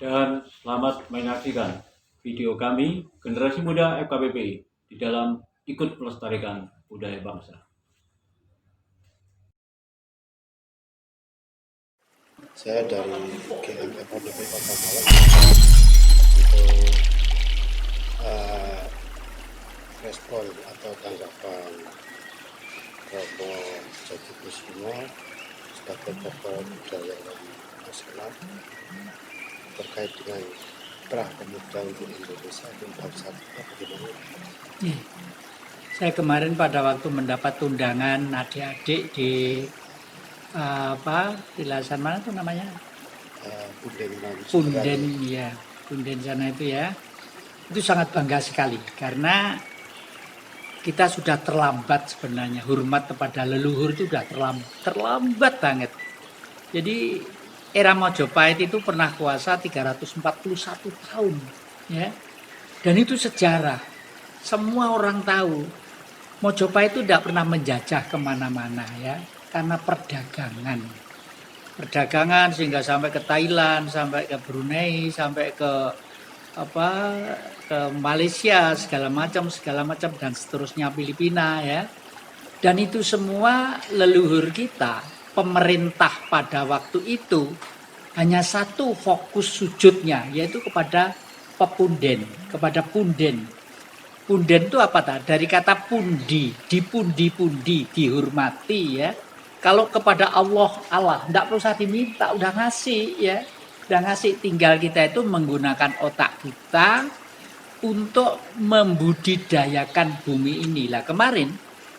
dan selamat menyaksikan video kami Generasi Muda FKPPI di dalam ikut melestarikan budaya bangsa. Saya dari GMF FKPPI Kota Malang untuk respon atau tanggapan Romo Jati Kusuma sebagai tokoh budaya nasional terkait dengan Gerah Pemuda untuk Indonesia dan bangsa kita bagaimana? Saya kemarin pada waktu mendapat undangan adik-adik di Ilasan mana tuh namanya? Punden ya, Punden sana itu ya. Itu sangat bangga sekali karena kita sudah terlambat sebenarnya, hormat kepada leluhur itu sudah terlambat banget. Jadi era Majapahit itu pernah kuasa 341 tahun ya. Dan itu sejarah. Semua orang tahu Majapahit itu tidak pernah menjajah kemana-mana ya, karena perdagangan sehingga sampai ke Thailand, sampai ke Brunei, sampai ke Malaysia segala macam dan seterusnya, Filipina ya. Dan itu semua leluhur kita, pemerintah pada waktu itu hanya satu fokus sujudnya, yaitu kepada pepunden, kepada punden. Punden itu apa tak? Dari kata pundi, dipundi-pundi, dihormati ya. Kalau kepada Allah, tidak usah diminta, udah ngasih ya. Udah ngasih, tinggal kita itu menggunakan otak kita untuk membudidayakan bumi ini. Lah kemarin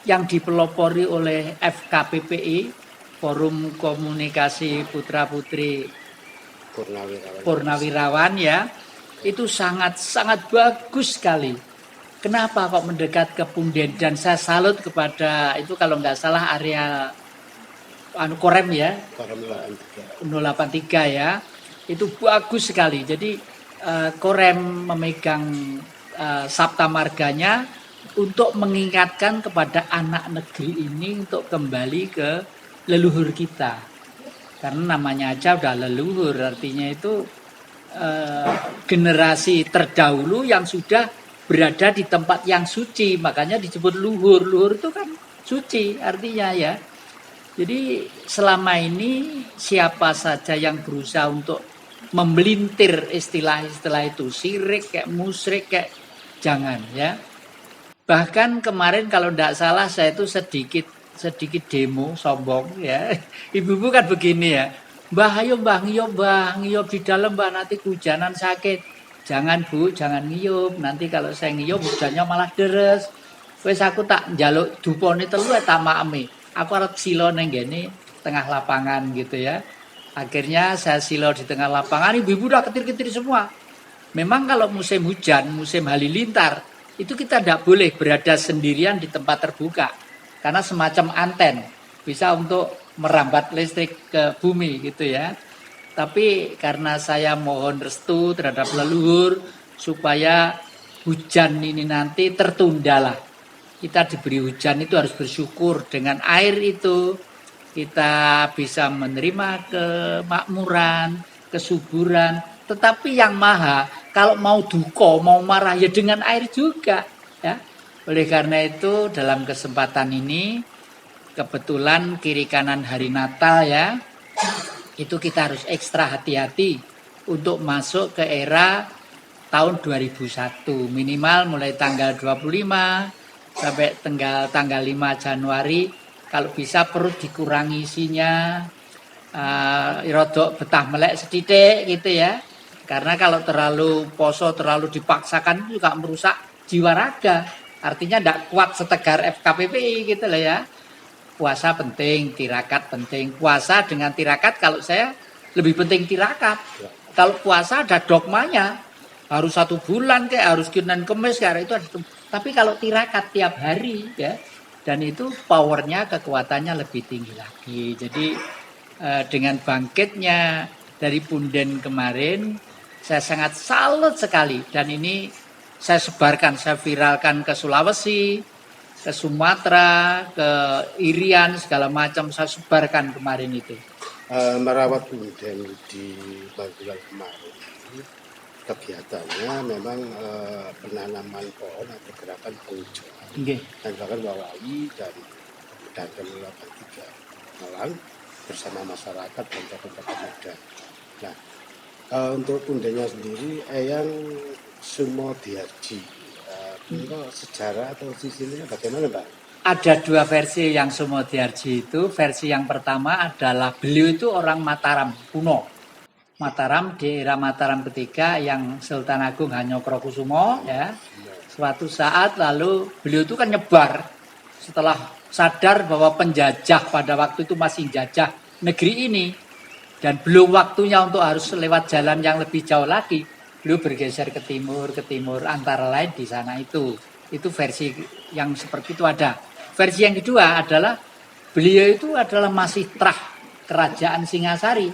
yang dipelopori oleh FKPPI, Forum Komunikasi Putra Putri Purnawirawan ya, itu sangat bagus sekali. Kenapa kok mendekat ke Punden, dan saya salut kepada itu, kalau nggak salah area Korem ya, 083 ya, itu bagus sekali. Jadi Korem memegang Sabta Marganya untuk mengingatkan kepada anak negeri ini untuk kembali ke leluhur kita. Karena namanya aja udah leluhur, artinya itu generasi terdahulu yang sudah berada di tempat yang suci, makanya disebut luhur. Luhur itu kan suci artinya ya. Jadi selama ini siapa saja yang berusaha untuk memelintir istilah-istilah itu, syirik kayak musyrik kayak, jangan ya. Bahkan kemarin kalau tidak salah saya itu sedikit demo sombong ya. Ibu-ibu kan begini ya, Mbah ngiyup di dalam, Mbah nanti kehujanan sakit. Jangan Bu, jangan ngiyup. Nanti kalau saya ngiyup hujannya malah deres. Wes aku tak njaluk dupone telu tak maemi. Aku arep silo ning ngene tengah lapangan gitu ya. Akhirnya saya silo di tengah lapangan, ibu-ibu udah ketir-ketir semua. Memang kalau musim hujan, musim halilintar, itu kita tidak boleh berada sendirian di tempat terbuka. Karena semacam anten, bisa untuk merambat listrik ke bumi gitu ya. Tapi karena saya mohon restu terhadap leluhur supaya hujan ini nanti tertundalah. Kita diberi hujan itu harus bersyukur, dengan air itu kita bisa menerima kemakmuran, kesuburan. Tetapi yang maha, kalau mau duka, mau marah ya dengan air juga ya. Oleh karena itu dalam kesempatan ini kebetulan kiri kanan hari Natal ya, itu kita harus ekstra hati-hati untuk masuk ke era tahun 2001, minimal mulai tanggal 25 sampai tanggal 5 Januari. Kalau bisa perlu dikurangi isinya, rodok betah melek sedidik gitu ya. Karena kalau terlalu poso, terlalu dipaksakan juga merusak jiwa raga. Artinya tidak kuat setegar FKPPI gitu loh ya. Puasa penting, tirakat penting. Puasa dengan tirakat, kalau saya lebih penting tirakat. Kalau puasa ada dogmanya, harus 1 bulan kayak, harus Senin Kemis kayak itu ada. Tapi kalau tirakat tiap hari ya, dan itu powernya, kekuatannya lebih tinggi lagi. Jadi dengan bangkitnya dari Punden kemarin, saya sangat salut sekali. Dan ini saya sebarkan, saya viralkan ke Sulawesi, ke Sumatera, ke Irian, segala macam saya sebarkan kemarin itu. Merawat Punden di Magelang kemarin, kegiatannya memang penanaman pohon atau gerakan penghijauan Nggih. dan bahkan Wawawi dan Kelurahan 3 Malang bersama masyarakat dan tokoh-tokoh muda. Nah, untuk pundanya sendiri Eyang Sumodiarji, sejarah atau sisinya bagaimana, Mbak? Ada dua versi yang Sumodiarji itu. Versi yang pertama adalah beliau itu orang Mataram kuno. Mataram, di era Mataram ketiga yang Sultan Agung Hanyokrokusumo ya. Suatu saat lalu beliau itu kan nyebar setelah sadar bahwa penjajah pada waktu itu masih jajah negeri ini dan belum waktunya untuk harus lewat jalan yang lebih jauh lagi. Beliau bergeser ke timur antara lain di sana itu. Itu versi yang seperti itu ada. Versi yang kedua adalah beliau itu adalah masih trah kerajaan Singasari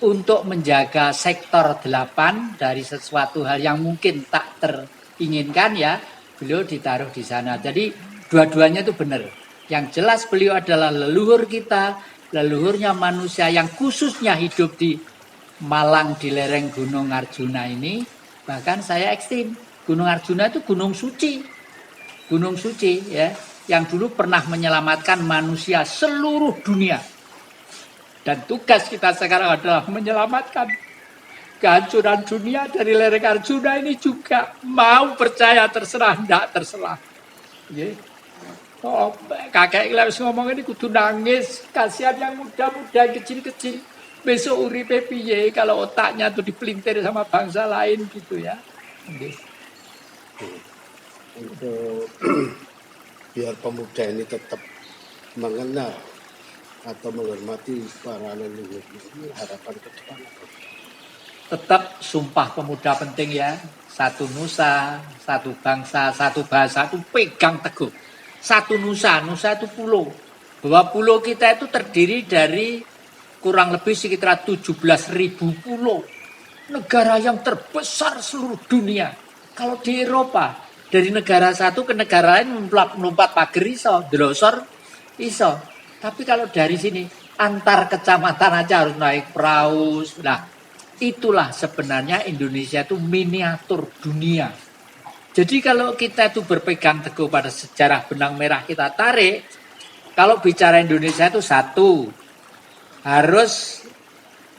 untuk menjaga sektor 8 dari sesuatu hal yang mungkin tak teringinkan ya, beliau ditaruh di sana. Jadi dua-duanya itu benar. Yang jelas beliau adalah leluhur kita, leluhurnya manusia yang khususnya hidup di Malang di lereng Gunung Arjuna ini. Bahkan saya ekstrim, Gunung Arjuna itu gunung suci ya, yang dulu pernah menyelamatkan manusia seluruh dunia. Dan tugas kita sekarang adalah menyelamatkan kehancuran dunia dari lereng Arjuna ini juga. Mau percaya terserah, enggak terserah. Oh, kakek harus ngomong ini kudu nangis. Kasihan yang muda-muda, kecil-kecil. Besok uripe piye kalau otaknya tuh dipelintir sama bangsa lain gitu ya. Untuk biar pemuda ini tetap mengenal atau menghormati para leluhur ini, harapan ke depan apa? Tetap sumpah pemuda penting ya. Satu nusa, satu bangsa, satu bahasa itu pegang teguh. Satu nusa itu pulau. Bahwa pulau kita itu terdiri dari kurang lebih sekitar 17.000 pulau. Negara yang terbesar seluruh dunia. Kalau di Eropa, dari negara satu ke negara lain melompat pagar iso, delosor iso. Tapi kalau dari sini antar kecamatan aja harus naik perahu. Nah, itulah sebenarnya Indonesia itu miniatur dunia. Jadi kalau kita itu berpegang teguh pada sejarah benang merah kita tarik, kalau bicara Indonesia itu satu, harus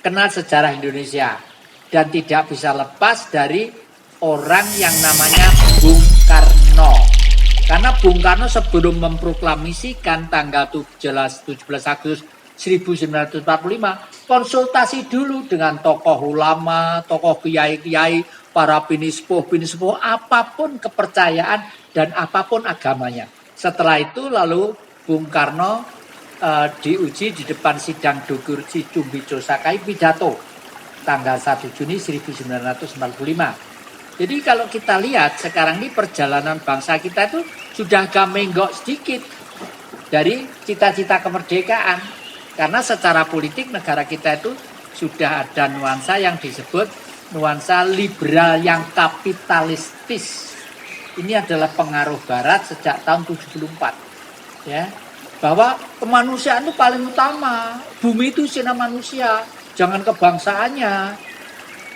kenal sejarah Indonesia dan tidak bisa lepas dari orang yang namanya Bung Karno. Karena Bung Karno sebelum memproklamasikan tanggal 17 Agustus 1945 konsultasi dulu dengan tokoh ulama, tokoh kiai-kiai, para pinispoh, apapun kepercayaan dan apapun agamanya. Setelah itu lalu Bung Karno diuji di depan sidang Dukur Cicumbico Sakai pidato tanggal 1 Juni 1945. Jadi kalau kita lihat sekarang ini perjalanan bangsa kita itu sudah agak menggok sedikit dari cita-cita kemerdekaan. Karena secara politik negara kita itu sudah ada nuansa yang disebut nuansa liberal yang kapitalistis. Ini adalah pengaruh barat sejak tahun 74. Ya. Bahwa kemanusiaan itu paling utama. Bumi itu isinya manusia, jangan kebangsaannya.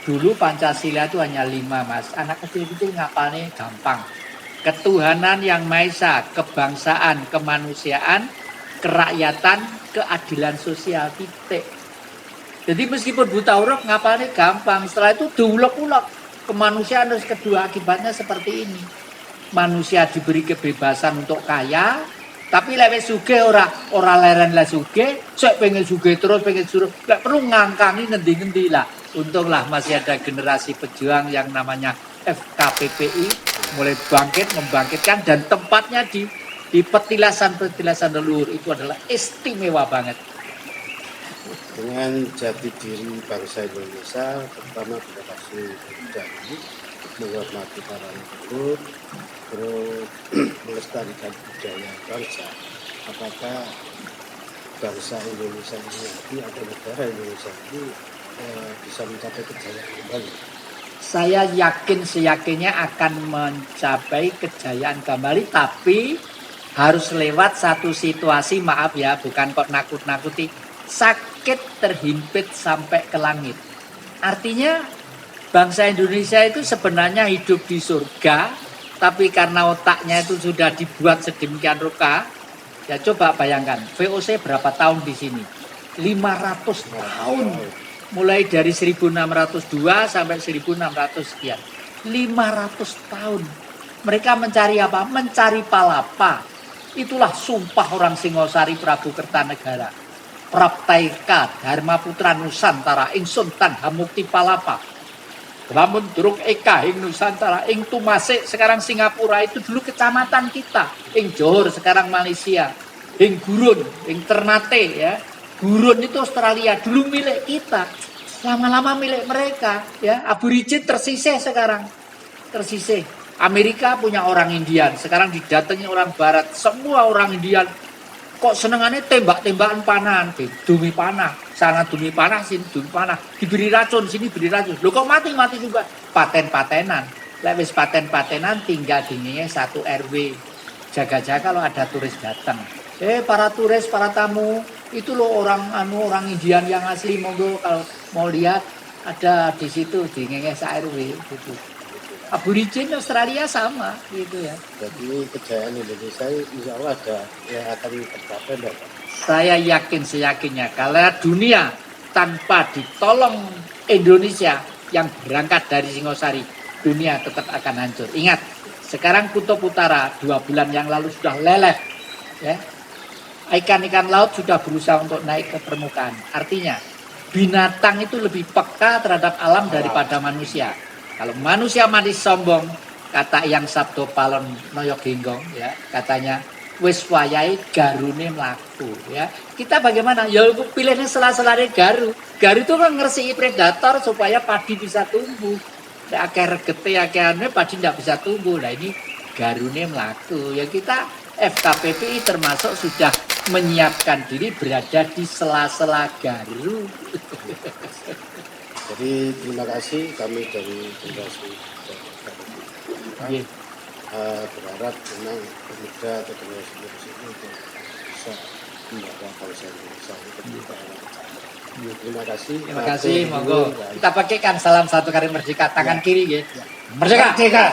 Dulu Pancasila itu hanya 5, Mas. Anak kecil-kecil ngapalnya gampang. Ketuhanan yang Maha Esa, kebangsaan, kemanusiaan, kerakyatan, keadilan sosial, titik. Jadi meskipun buta huruf ngapalnya gampang. Setelah itu diulek-ulek. Kemanusiaan harus kedua, akibatnya seperti ini. Manusia diberi kebebasan untuk kaya, tapi lewat sugih ora leren lah sugih, saya pengen sugih terus, pengen suruh, nggak perlu ngangkangi ngendi-ngendi lah. Untunglah masih ada generasi pejuang yang namanya FKPPI mulai bangkit, membangkitkan, dan tempatnya di petilasan-petilasan leluhur itu adalah istimewa banget. Dengan jati diri bangsa Indonesia, terutama generasi muda ini, menghormati para leluhur, terus melestarikan budaya bangsa. Apakah bangsa Indonesia ini nanti atau negara Indonesia ini bisa mencapai kejayaan kembali? Saya yakin seyakinnya akan mencapai kejayaan kembali, tapi harus lewat satu situasi, maaf ya, bukan kok nakut-nakuti, sakit terhimpit sampai ke langit. Artinya bangsa Indonesia itu sebenarnya hidup di surga, tapi karena otaknya itu sudah dibuat sedemikian rupa. Ya coba bayangkan, VOC berapa tahun di sini? 500 tahun. Mulai dari 1602 sampai 1600 sekian. 500 tahun. Mereka mencari apa? Mencari palapa. Itulah sumpah orang Singosari Prabu Kertanegara. Praptaika Dharma Putra Nusantara ing Sultan Hamukti Palapa. Lamun durung Eka ing Nusantara ing Tumasik sekarang Singapura itu dulu kecamatan kita. Ing Johor sekarang Malaysia. Ing Gurun, ing Ternate ya. Gurun itu Australia dulu milik kita. Lama-lama milik mereka ya. Aborigin tersisih sekarang. Tersisih. Amerika punya orang Indian, sekarang didatangi orang Barat. Semua orang Indian kok senengannya tembak-tembakan panahan, dumi panah, sana dumi panah, sini dumi panah, diberi racun, sini beri racun. Loh kok mati-mati juga? Paten-patenan. Lewis paten-patenan tinggal dinginnya satu RW. Jaga-jaga kalau ada turis datang. Para turis, para tamu, itu loh orang orang Indian yang asli, monggo kalau mau lihat ada di situ dinginnya RW gitu. Aborigin Australia sama gitu ya. Jadi kejayaan Indonesia insya Allah ada yang akan tercapai enggak, Pak? Saya yakin seyakinnya kalau dunia tanpa ditolong Indonesia yang berangkat dari Singosari, dunia tetap akan hancur. Ingat, sekarang Kutub Utara 2 bulan yang lalu sudah leleh. Ya. Ikan-ikan laut sudah berusaha untuk naik ke permukaan. Artinya binatang itu lebih peka terhadap alam daripada manusia. Kalau manusia mati sombong, kata yang Sabdo Palon Noyok Genggong, ya, katanya wis wayahe garune mlaku, ya. Kita bagaimana? Ya pilihnya sela-selane garu. Garu itu kan ngersiki predator supaya padi bisa tumbuh. Nek akeh regete akehane padi tidak bisa tumbuh. Nah ini garune mlaku. Ya kita FKPPI termasuk sudah menyiapkan diri berada di sela-sela garu. Jadi terima kasih kami dari generasi berharap memang pemuda atau generasi ini untuk bisa membawa bangsa Indonesia untuk terima kasih. Terima kasih, monggo. Kita pakaikan salam 1 Hari Merdeka tangan kiri ya. Merdeka. Merdeka.